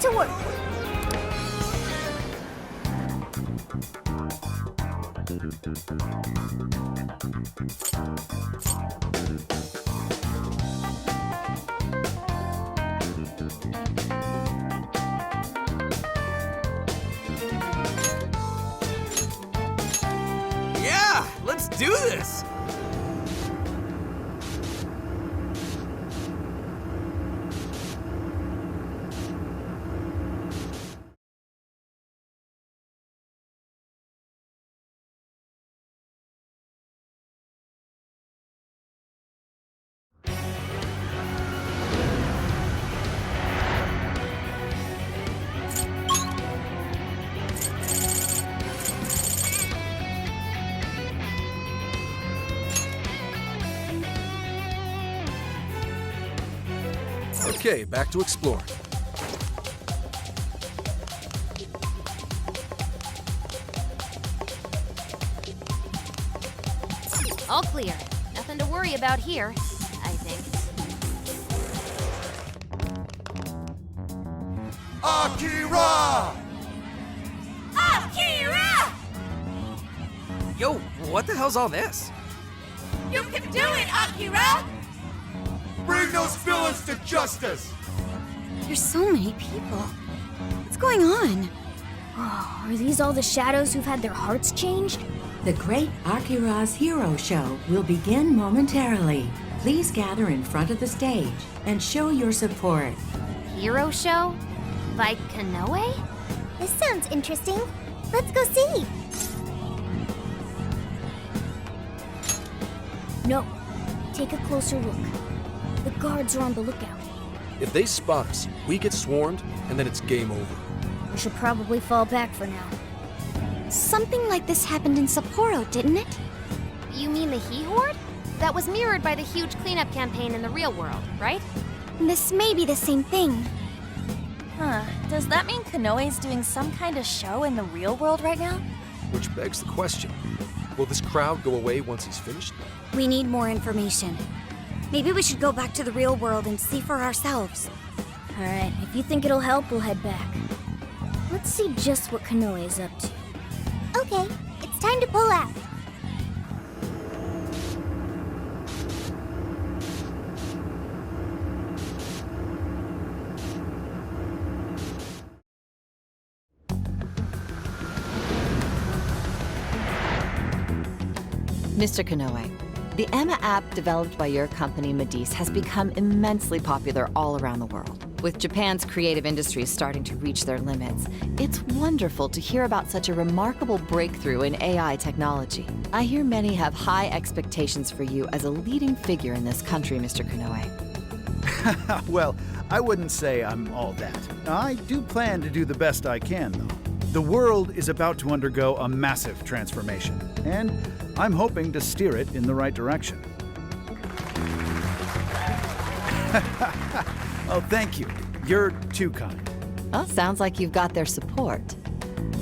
Get to work. Yeah, let's do this! Okay, back to exploring. All clear. Nothing to worry about here, I think. Akira! Akira! Yo, what the hell's all this? You can do it, Akira! Bring those villains to justice! There's so many people. What's going on? Oh, are these all the shadows who've had their hearts changed? The Great Akira's Hero Show will begin momentarily. Please gather in front of the stage and show your support. Hero show? By Konoe? This sounds interesting. Let's go see. No. Take a closer look. The guards are on the lookout. If they spot us, we get swarmed, and then it's game over. We should probably fall back for now. Something like this happened in Sapporo, didn't it? You mean the He Horde? That was mirrored by the huge cleanup campaign in the real world, right? This may be the same thing. Huh. Does that mean Konoe's doing some kind of show in the real world right now? Which begs the question, will this crowd go away once he's finished? We need more information. Maybe we should go back to the real world and see for ourselves. Alright, if you think it'll help, we'll head back. Let's see just what Konoe is up to. Okay, it's time to pull out. Mr. Konoe, the Emma app developed by your company, Medice, has become immensely popular all around the world. With Japan's creative industries starting to reach their limits, it's wonderful to hear about such a remarkable breakthrough in AI technology. I hear many have high expectations for you as a leading figure in this country, Mr. Konoe. Well, I wouldn't say I'm all that. I do plan to do the best I can, though. The world is about to undergo a massive transformation, and I'm hoping to steer it in the right direction. Oh, thank you. You're too kind. Well, sounds like you've got their support.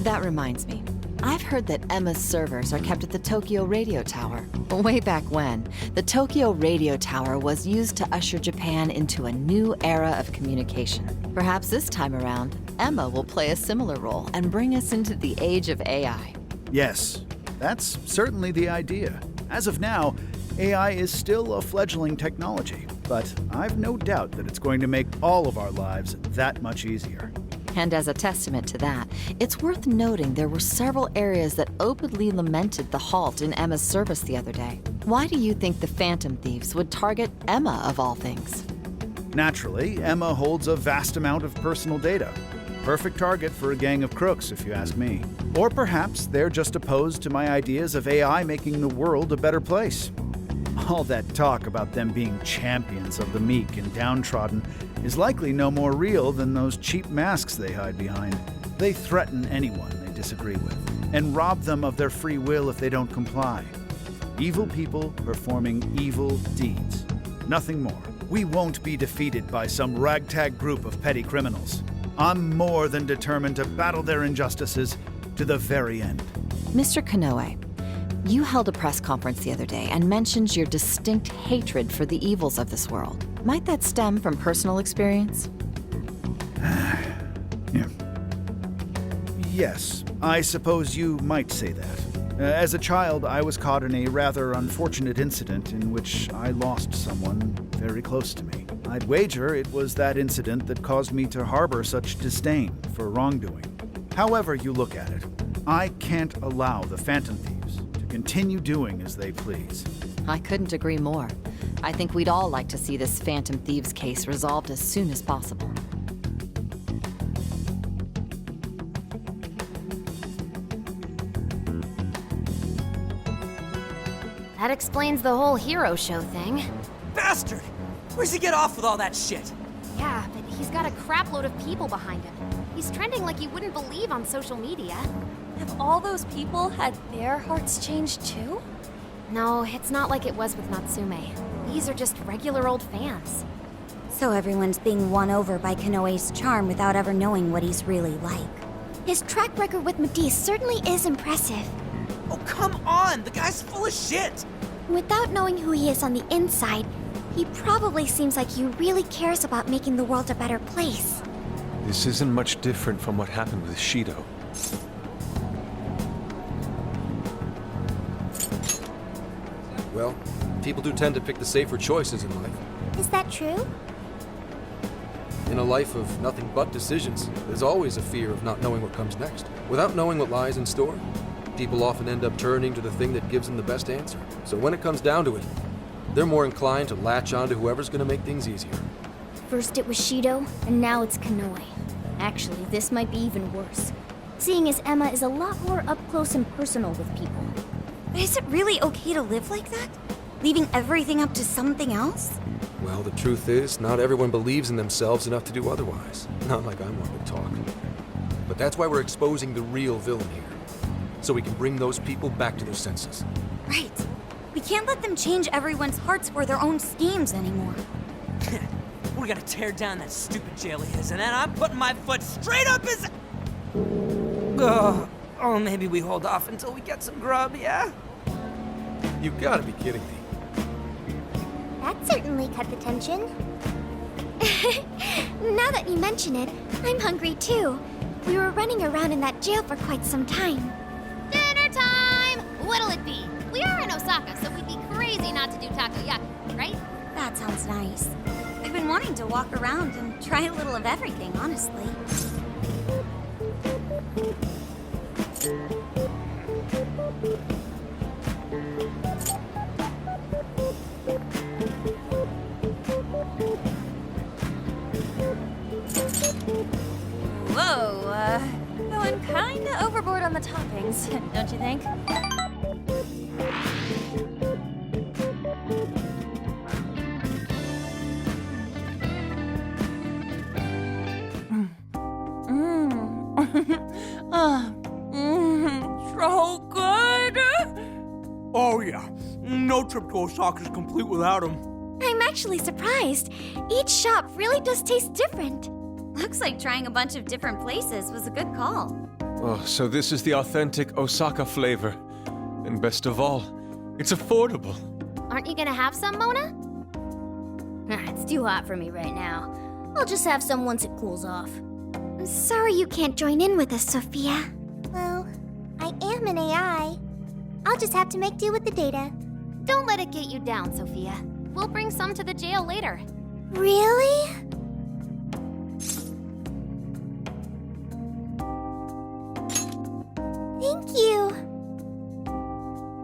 That reminds me. I've heard that Emma's servers are kept at the Tokyo Radio Tower. Way back when, the Tokyo Radio Tower was used to usher Japan into a new era of communication. Perhaps this time around, Emma will play a similar role and bring us into the age of AI. Yes, that's certainly the idea. As of now, AI is still a fledgling technology, but I've no doubt that it's going to make all of our lives that much easier. And as a testament to that, it's worth noting there were several areas that openly lamented the halt in Emma's service the other day. Why do you think the Phantom Thieves would target Emma of all things? Naturally, Emma holds a vast amount of personal data. Perfect target for a gang of crooks, if you ask me. Or perhaps they're just opposed to my ideas of AI making the world a better place. All that talk about them being champions of the meek and downtrodden is likely no more real than those cheap masks they hide behind. They threaten anyone they disagree with, and rob them of their free will if they don't comply. Evil people performing evil deeds. Nothing more. We won't be defeated by some ragtag group of petty criminals. I'm more than determined to battle their injustices to the very end. Mr. Konoe, you held a press conference the other day and mentioned your distinct hatred for the evils of this world. Might that stem from personal experience? Yes, I suppose you might say that. As a child, I was caught in a rather unfortunate incident in which I lost someone very close to me. I'd wager it was that incident that caused me to harbor such disdain for wrongdoing. However you look at it, I can't allow the Phantom Thieves to continue doing as they please. I couldn't agree more. I think we'd all like to see this Phantom Thieves case resolved as soon as possible. That explains the whole hero show thing. Bastard! Where's he get off with all that shit? Yeah, but he's got a crapload of people behind him. He's trending like you wouldn't believe on social media. Have all those people had their hearts changed too? No, it's not like it was with Natsume. These are just regular old fans. So everyone's being won over by Konoe's charm without ever knowing what he's really like. His track record with Matisse certainly is impressive. Oh, come on! The guy's full of shit! Without knowing who he is on the inside, he probably seems like he really cares about making the world a better place. This isn't much different from what happened with Shido. Well, people do tend to pick the safer choices in life. Is that true? In a life of nothing but decisions, there's always a fear of not knowing what comes next. Without knowing what lies in store, people often end up turning to the thing that gives them the best answer. So when it comes down to it, they're more inclined to latch on to whoever's going to make things easier. First it was Shido, and now it's Konoe. Actually, this might be even worse, seeing as Emma is a lot more up close and personal with people. But is it really okay to live like that? Leaving everything up to something else? Well, the truth is, not everyone believes in themselves enough to do otherwise. Not like I'm one to talk. But that's why we're exposing the real villain here. So we can bring those people back to their senses. Right. We can't let them change everyone's hearts for their own schemes anymore. We're gonna tear down that stupid jail he is, and then I'm putting my foot straight up his... Oh, maybe we hold off until we get some grub, yeah? You gotta be kidding me. That certainly cut the tension. Now that you mention it, I'm hungry too. We were running around in that jail for quite some time. Dinner time! What'll it be? We are in Osaka, so we'd be crazy not to do takoyaki, right? That sounds nice. I've been wanting to walk around and try a little of everything, honestly. Whoa, going kinda overboard on the toppings, don't you think? So good! Oh yeah, no trip to Osaka is complete without him. I'm actually surprised. Each shop really does taste different. Looks like trying a bunch of different places was a good call. Oh, so this is the authentic Osaka flavor. And best of all, it's affordable. Aren't you gonna have some, Mona? It's too hot for me right now. I'll just have some once it cools off. I'm sorry you can't join in with us, Sophia. Well, I am an AI. I'll just have to make do with the data. Don't let it get you down, Sophia. We'll bring some to the jail later. Really? Thank you.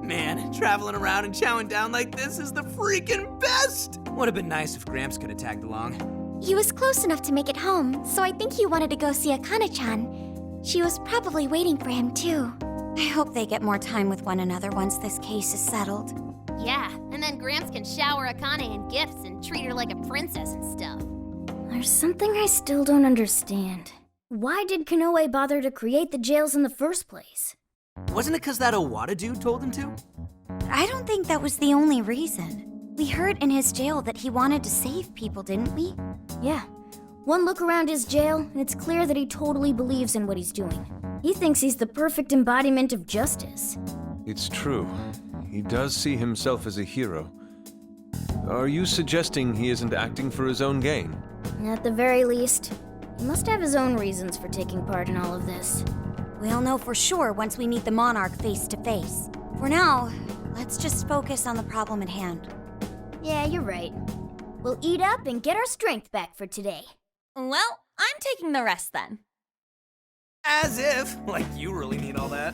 Man, traveling around and chowing down like this is the freaking best! Would have been nice if Gramps could have tagged along. He was close enough to make it home, so I think he wanted to go see Akane-chan. She was probably waiting for him, too. I hope they get more time with one another once this case is settled. Yeah, and then Gramps can shower Akane in gifts and treat her like a princess and stuff. There's something I still don't understand. Why did Konoe bother to create the jails in the first place? Wasn't it because that Owada dude told him to? I don't think that was the only reason. We heard in his jail that he wanted to save people, didn't we? Yeah. One look around his jail, and it's clear that he totally believes in what he's doing. He thinks he's the perfect embodiment of justice. It's true. He does see himself as a hero. Are you suggesting he isn't acting for his own gain? At the very least, he must have his own reasons for taking part in all of this. We'll know for sure once we meet the Monarch face to face. For now, let's just focus on the problem at hand. Yeah, you're right. We'll eat up and get our strength back for today. Well, I'm taking the rest then. As if, like you really need all that.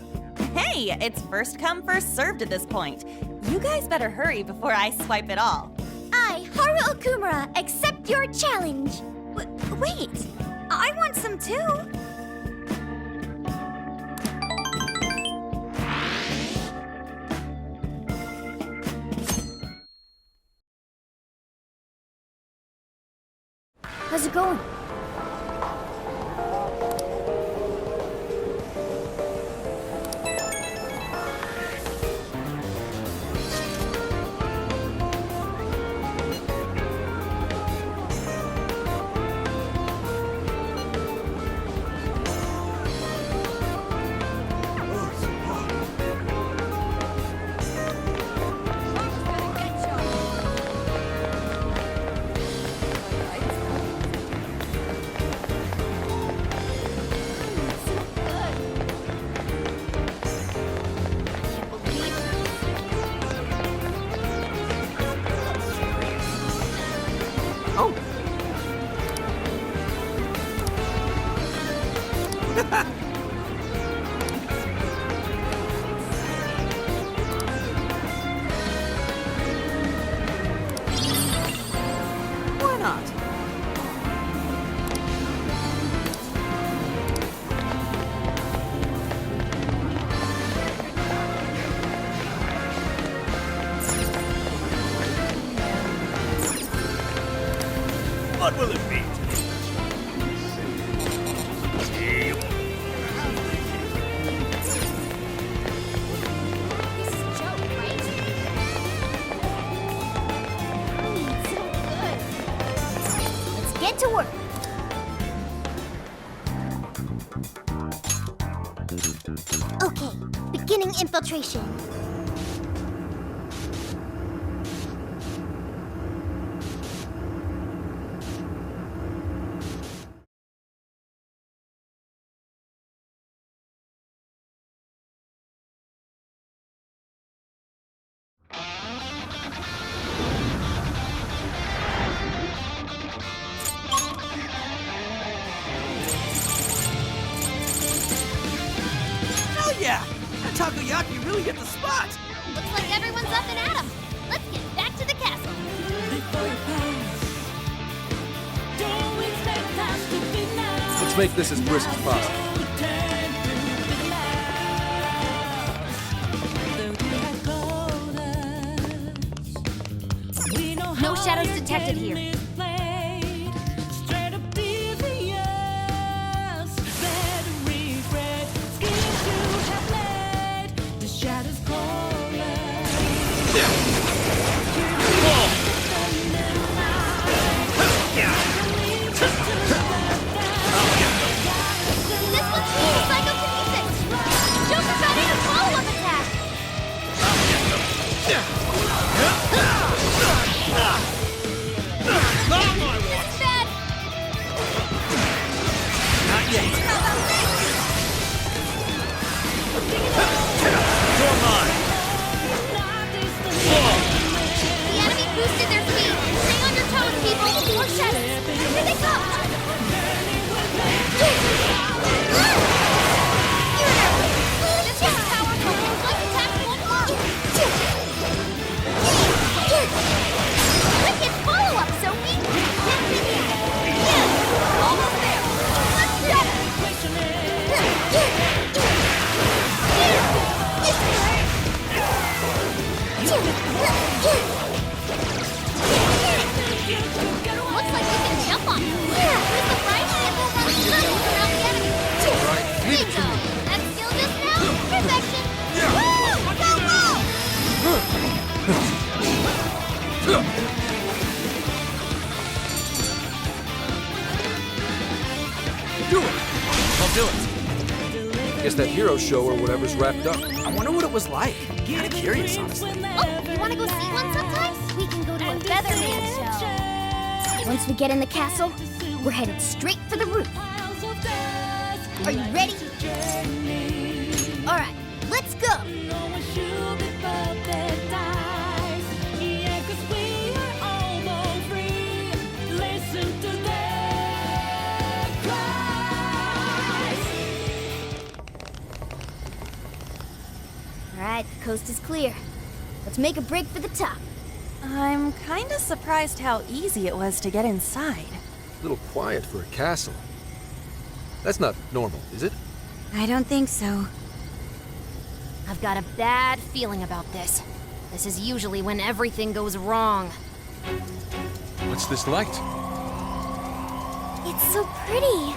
Hey, it's first come, first served at this point. You guys better hurry before I swipe it all. I, Haru Okumura, accept your challenge. Wait, I want some too. How's it going? Why not? What will it be? Get to work. Okay, beginning infiltration. Yeah! That takoyaki really hit the spot! Looks like everyone's up and at 'em. Let's get back to the castle. Let's make this as brisk as possible. No shadows detected here. This one's full psychokinesis. Joker got in a follow-up attack. This is bad. Not yet. How about this? You're mine! The enemy boosted their speed. Stay on your toes, people. More shadows. Here they come. This is powerful. Let's attack one more. Wicked follow-up, Sophie. Almost there. Let's get it. Looks like we can jump on them. Use the right and we'll run circles around the enemy. Bingo! That skill just now? Perfection! Woo! Go, Do it! I'll do it. Guess that hero show or whatever's wrapped up. I wonder what it was like. Kinda curious, honestly. Oh, you wanna go see one sometime? We can go to a Featherman show. Once we get in the castle, we're headed straight for the roof. Are you ready? Alright, let's go! Alright, the coast is clear. Let's make a break for the top. I'm kinda surprised how easy it was to get inside. A little quiet for a castle. That's not normal, is it? I don't think so. I've got a bad feeling about this. This is usually when everything goes wrong. What's this light? It's so pretty.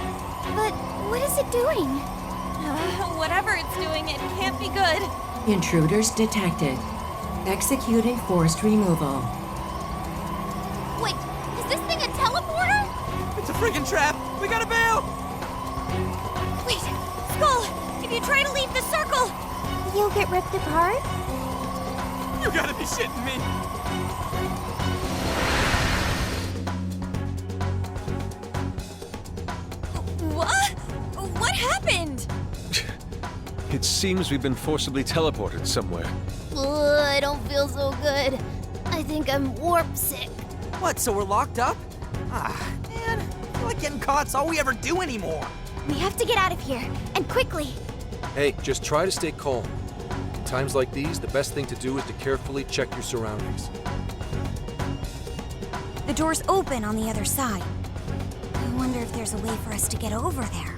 But what is it doing? Whatever it's doing, it can't be good. Intruders detected. Executing forced removal. Wait, is this thing a teleporter? It's a friggin' trap! We gotta bail! Wait, Skull, if you try to leave the circle... You'll get ripped apart? You gotta be shitting me! What? What happened? It seems we've been forcibly teleported somewhere. Ugh, I don't feel so good. I think I'm warp sick. What, so we're locked up? Ah, man, I feel like getting caught's all we ever do anymore. We have to get out of here, and quickly. Hey, just try to stay calm. In times like these, the best thing to do is to carefully check your surroundings. The door's open on the other side. I wonder if there's a way for us to get over there.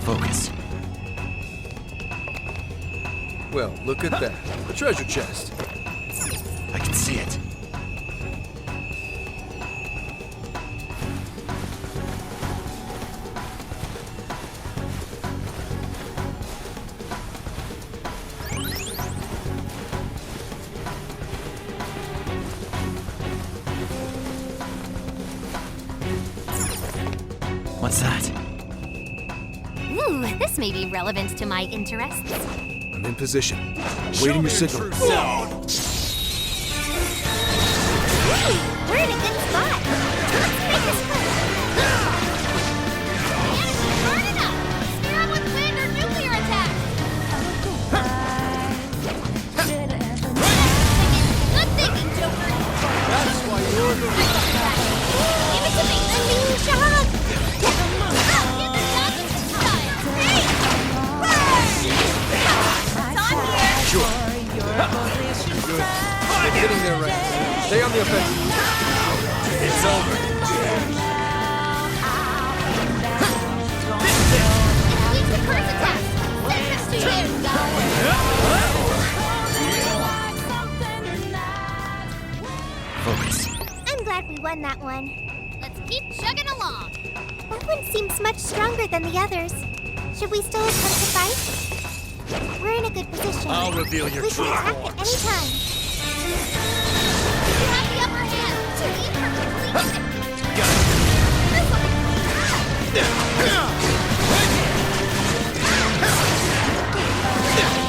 Focus. Well, look at that. A treasure chest. I can see it. What's that? Ooh, this may be relevant to my interests. I'm in position. Waiting your signal. Ooh, we're in a good spot. Let's make this quick. Burn it up! Scare them with wind or nuclear attack! Good thinking, Joker! That's why you're the... Give it to me! A new shot! Give it down this time! Hey! It's on here! Sure. Good. They're getting there right. Stay on the offensive. It's over. Use the curse attack! Send this to you! Focus. I'm glad we won that one. Let's keep chugging along! That one seems much stronger than the others. Should we still attempt to fight? We're in a good position. I'll reveal your We can true attack form. at any time. You have the upper hand! Leave for completion!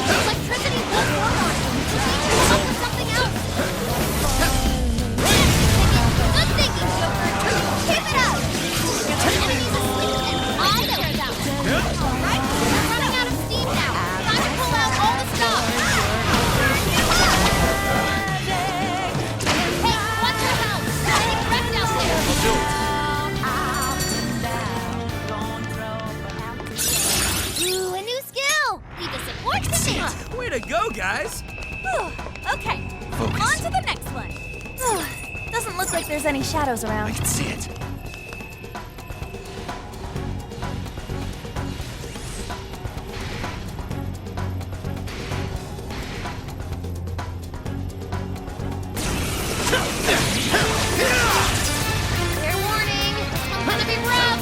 Electricity won't work on you! You need to come for something else! Good thinking, Joker! Keep it up! The enemy's asleep and I know it's out! Alright, we're running out of steam now! Time to pull out all the stops! Hey, watch your mouth! It's getting wrecked out there! Ooh, a new skill! Leave the support to me! Way to go, guys! Okay, Focus. on to the next one. Doesn't look like there's any shadows I around. can see it. Fair warning! I'm gonna be rough!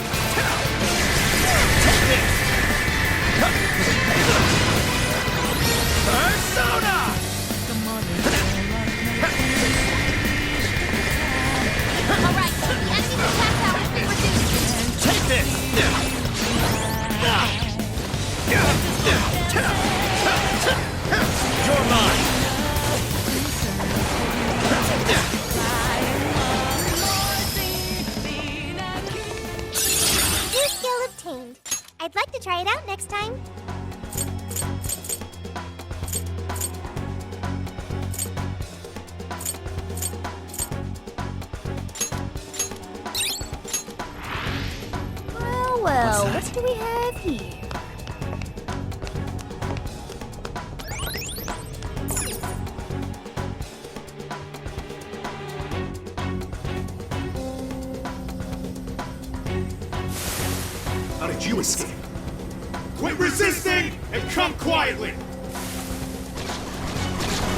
Alright, the enemy's attacking time? Well, what do we have here? How did you escape? Quit resisting and come quietly!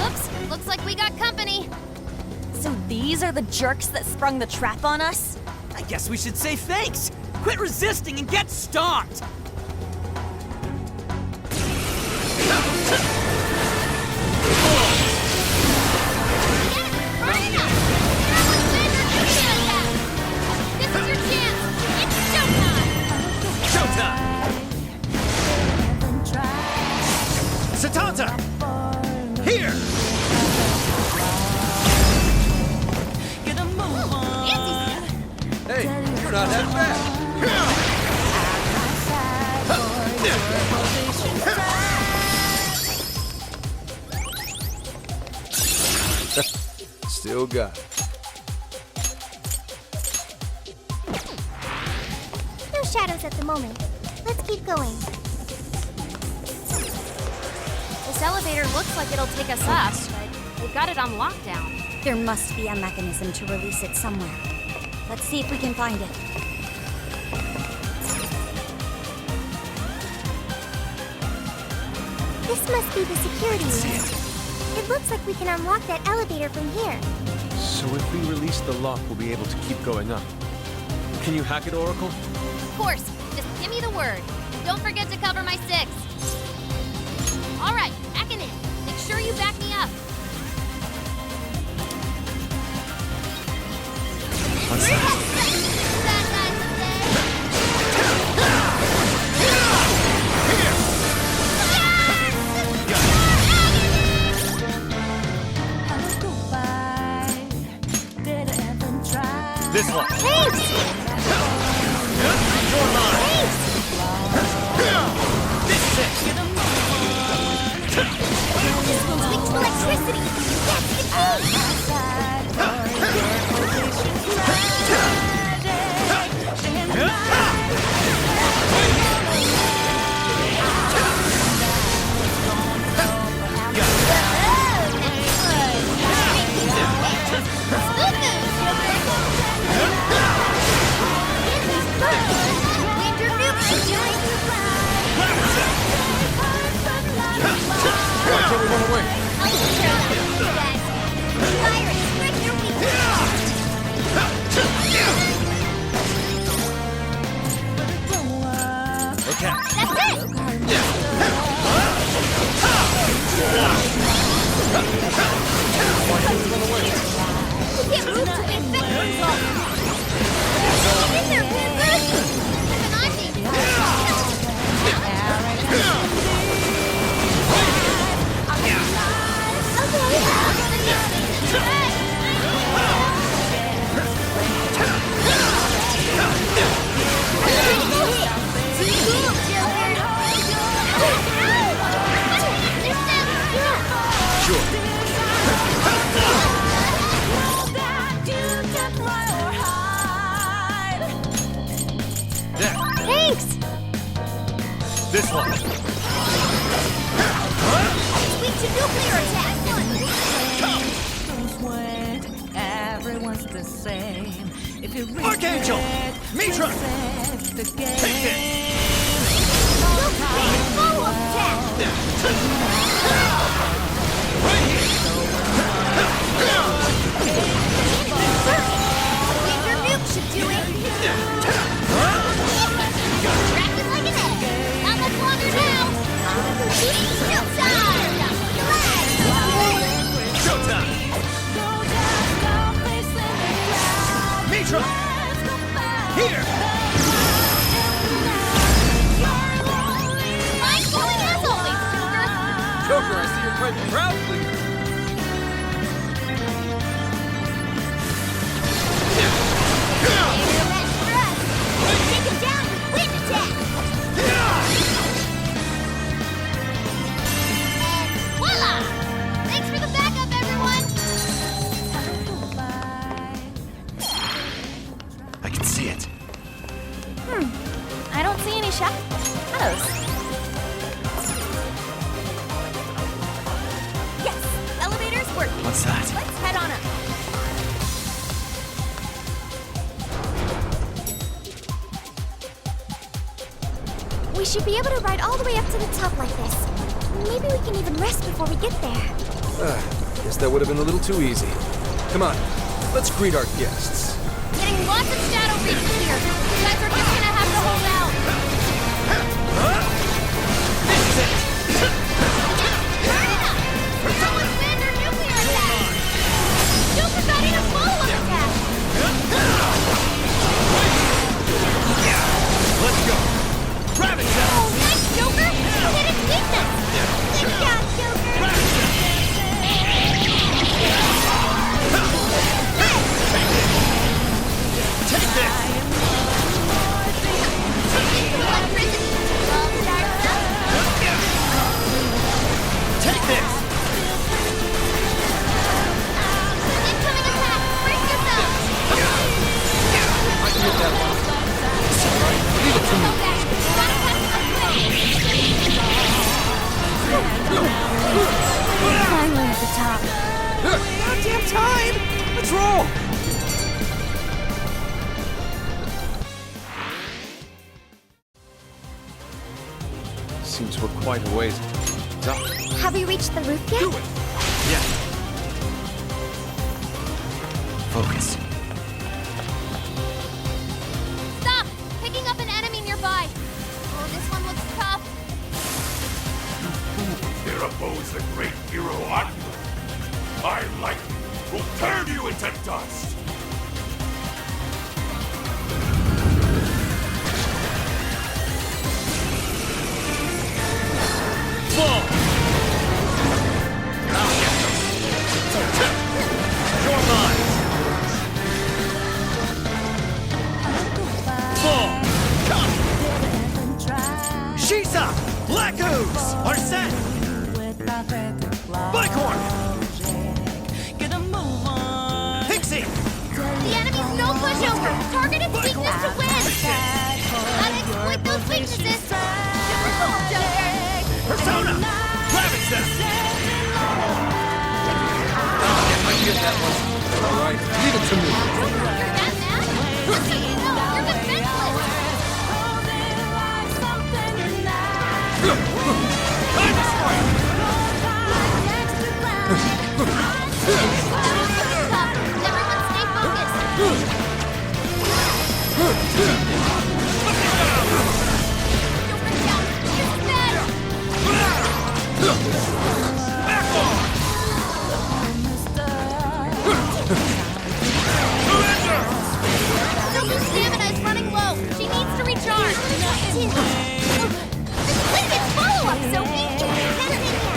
Oops, looks like we got company. So these are the jerks that sprung the trap on us? I guess we should say thanks. Quit resisting and get stomped. This is your chance. It's showtime. Showtime. Satanta! Here! Hey, you're not that bad. Still got it. No shadows at the moment. Let's keep going. This elevator looks like it'll take us up, but we've got it on lockdown. There must be a mechanism to release it somewhere. Let's see if we can find it. This must be the security room. It looks like we can unlock that elevator from here. So if we release the lock, we'll be able to keep going up. Can you hack it, Oracle? Of course. Just give me the word. Don't forget to cover my 6. All right, hacking in. Make sure you back me up. What's that? Bad guys This one. Thanks! You're mine. This one's weak to electricity. That's the Why can't we run away? Okay. That's it! Why can't we run away? We can't move till we infect ourselves. Get in there, Panther! Even I think. Thanks! This one. Weak to nuclear attack! Everyone's the same. If you read Archangel! Mitra! Take it! Follow-up attack! Winter nuke should do it! Cracking like an egg. Not much longer now. Showtime! Mitra! Here! Nice going as always, Joker. Joker, I see you're quite proud, please. Take him down with wind attack! should be able to ride all the way up to the top like this. Maybe we can even rest before we get there. Guess that would have been a little too easy. Come on, let's greet our guests. Getting lots of shadow reaches here. You guys are just gonna have to hold out. This is it! Someone's wind or nuclear attack! Joker got in a follow-up attack! Let's go. Grab it, Zell. Oh, nice, Joker! You hit its weakness! Good job, Joker! Take this. Electricity! Well, starts up. Take this. Incoming attack! Brace yourself! I can get that one. Leave it to me. Finally at the top. Goddamn time! Let's roll! Seems we're quite a ways up. Have we reached the roof yet? Do it. Yeah. Focus. Stop! Picking up an enemy nearby. Oh, this one looks tough. Dare oppose the great hero Akira. I like you. Will turn you into dust. Fall. Your mind. Fall. Come. Shisa. Black Ooze are set. Bicorn. Pixie. The enemy's no pushover. Target its weakness to win. Gotta exploit those weaknesses. Super cool, Joker. Persona. Grab it, Zell. I can get that one. All right, leave it to me. You're that mad? Just so you know, you're defenseless. Everyone stay focused. Joker's down. This is bad. Back off. Joker's stamina is running low. She needs to recharge. Complete its follow-up, Sophie. You can't take that.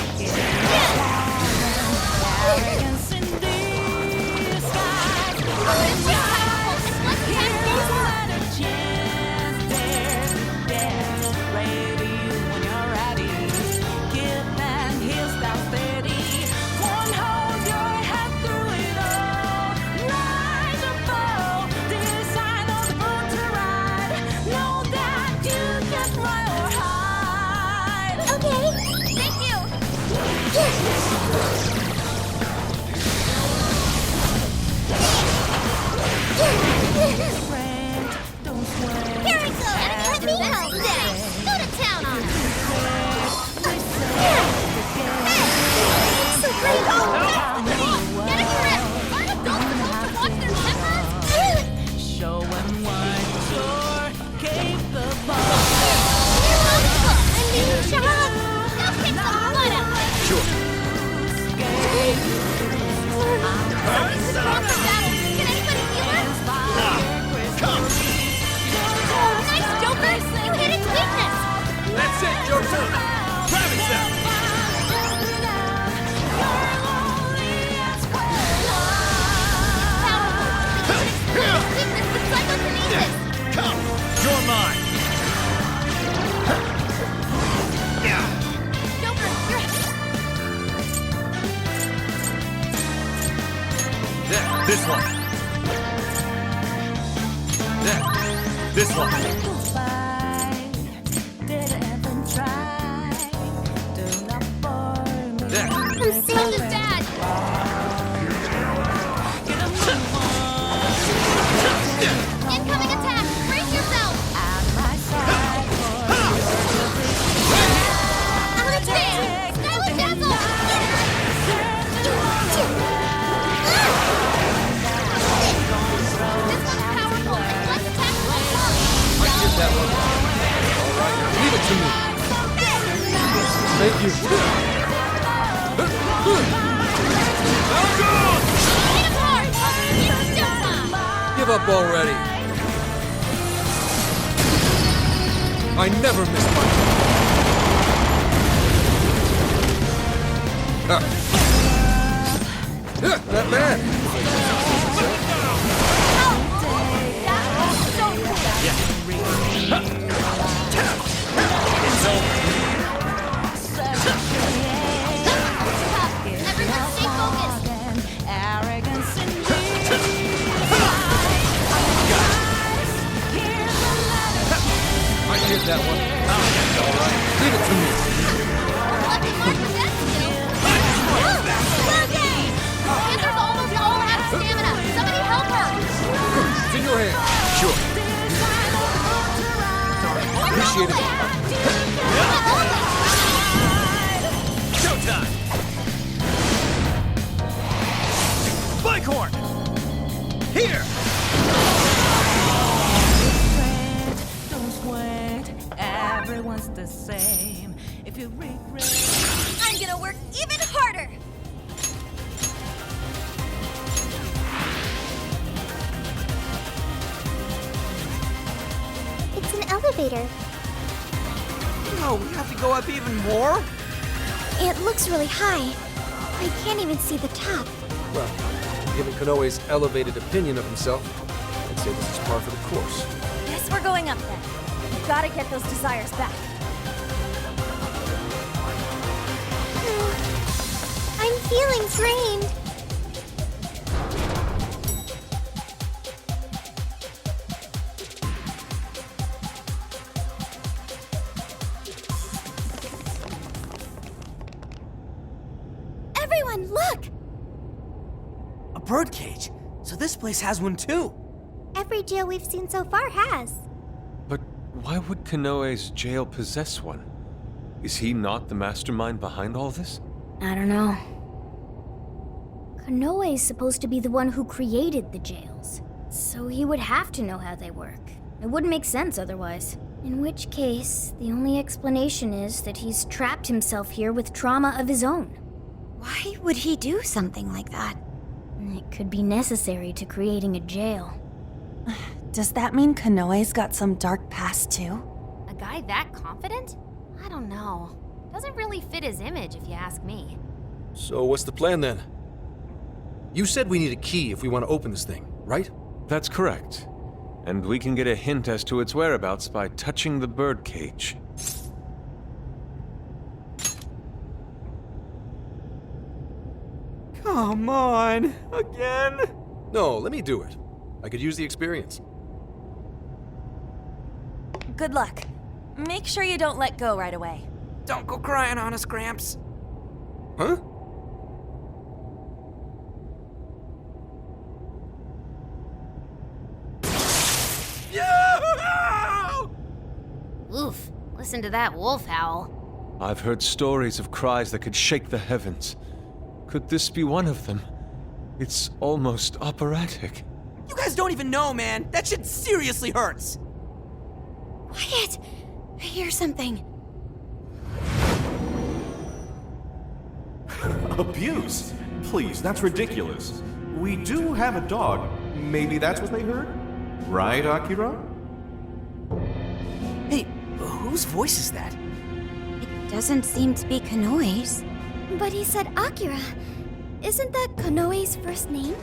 This one. This one. I'm seeing this bad. Incoming attack! Brace yourself! Thank you. Hit him hard! It's still time! Give up already. I never miss my... Not bad. Everyone stay focused! I did that one. All right. Leave it to me. Lucky mark with that skill! Okay! Amber's almost all out of stamina! Somebody help her! It's in your hand. Sure. Appreciate it. Showtime! Bighorn! Here! Everyone's the same. If you regret, I'm gonna work even harder! It's an elevator. No, we have to go up even more? It looks really high. I can't even see the top. Well, given Konoe's elevated opinion of himself, I'd say this is par for the course. Guess we're going up then. We've gotta get those desires back. I'm feeling drained. Everyone, look! A birdcage. So this place has one too. Every jail we've seen so far has. But why would Konoe's jail possess one? Is he not the mastermind behind all this? I don't know. Konoe is supposed to be the one who created the jails, so he would have to know how they work. It wouldn't make sense otherwise. In which case, the only explanation is that he's trapped himself here with trauma of his own. Why would he do something like that? It could be necessary to creating a jail. Does that mean Konoe's got some dark past too? A guy that confident? I don't know. Doesn't really fit his image, if you ask me. So what's the plan then? You said we need a key if we want to open this thing, right? That's correct. And we can get a hint as to its whereabouts by touching the birdcage. Come on, again? No, let me do it. I could use the experience. Good luck. Make sure you don't let go right away. Don't go crying on us, Gramps. Huh? Oof, listen to that wolf howl. I've heard stories of cries that could shake the heavens. Could this be one of them? It's almost operatic. You guys don't even know, man. That shit seriously hurts. Quiet! I hear something. Abuse? Please, that's ridiculous. We do have a dog. Maybe that's what they heard? Right, Akira? Hey, whose voice is that? It doesn't seem to be Konoe's. But he said Akira. Isn't that Konoe's first name?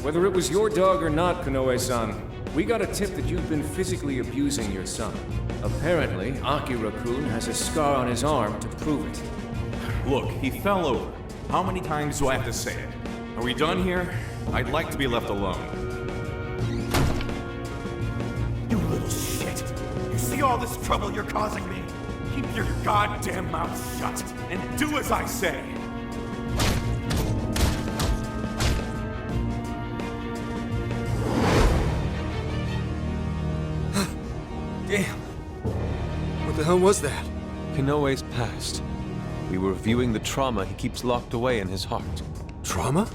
Whether it was your dog or not, Konoe-san, we got a tip that you've been physically abusing your son. Apparently, Akira-kun has a scar on his arm to prove it. Look, he fell over. How many times do I have to say it? Are we done here? I'd like to be left alone. You little shit! You see all this trouble you're causing me? Keep your goddamn mouth shut and do as I say! Damn. What the hell was that? Konoe's past. We were viewing the trauma he keeps locked away in his heart. Trauma?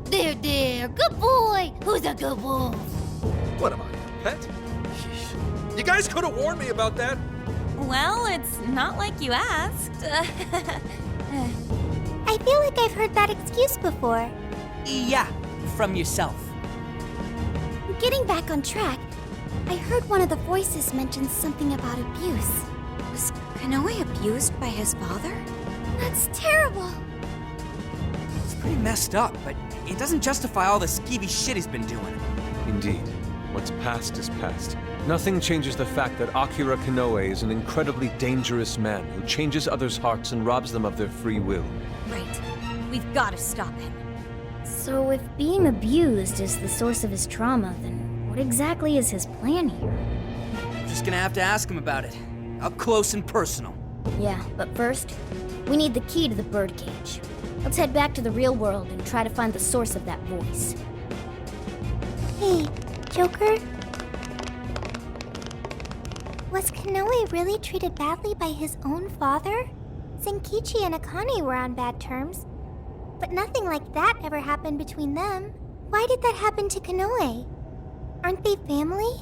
There, good boy! Who's a good wolf? What am I, a pet? You guys could have warned me about that. Well, it's It's not like you asked. I feel like I've heard that excuse before. Yeah, from yourself. Getting back on track, I heard one of the voices mention something about abuse. Was Konoe abused by his father? That's terrible. It's pretty messed up, but it doesn't justify all the skeevy shit he's been doing. Indeed. What's past is past. Nothing changes the fact that Akira Konoe is an incredibly dangerous man who changes others' hearts and robs them of their free will. Right. We've got to stop him. So if being abused is the source of his trauma, then what exactly is his plan here? Just gonna have to ask him about it. Up close and personal. Yeah, but first, we need the key to the birdcage. Let's head back to the real world and try to find the source of that voice. Hey, Joker? Was Konoe really treated badly by his own father? Zenkichi and Akane were on bad terms, but nothing like that ever happened between them. Why did that happen to Konoe? Aren't they family?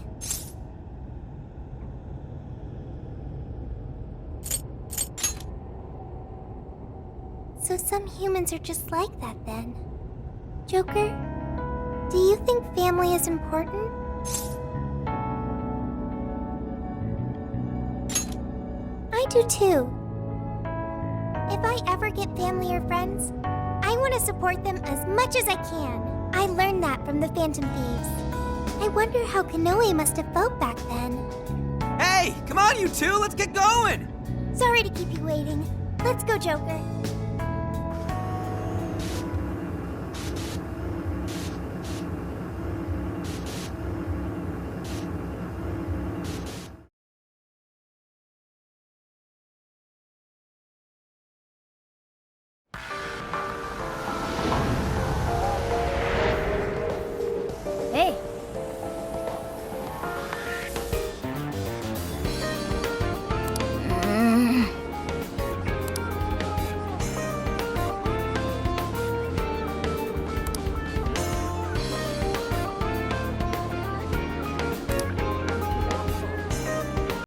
So some humans are just like that then. Joker, do you think family is important? I do too. If I ever get family or friends, I want to support them as much as I can. I learned that from the Phantom Thieves. I wonder how Konoe must have felt back then. Hey, come on you two, let's get going! Sorry to keep you waiting. Let's go, Joker.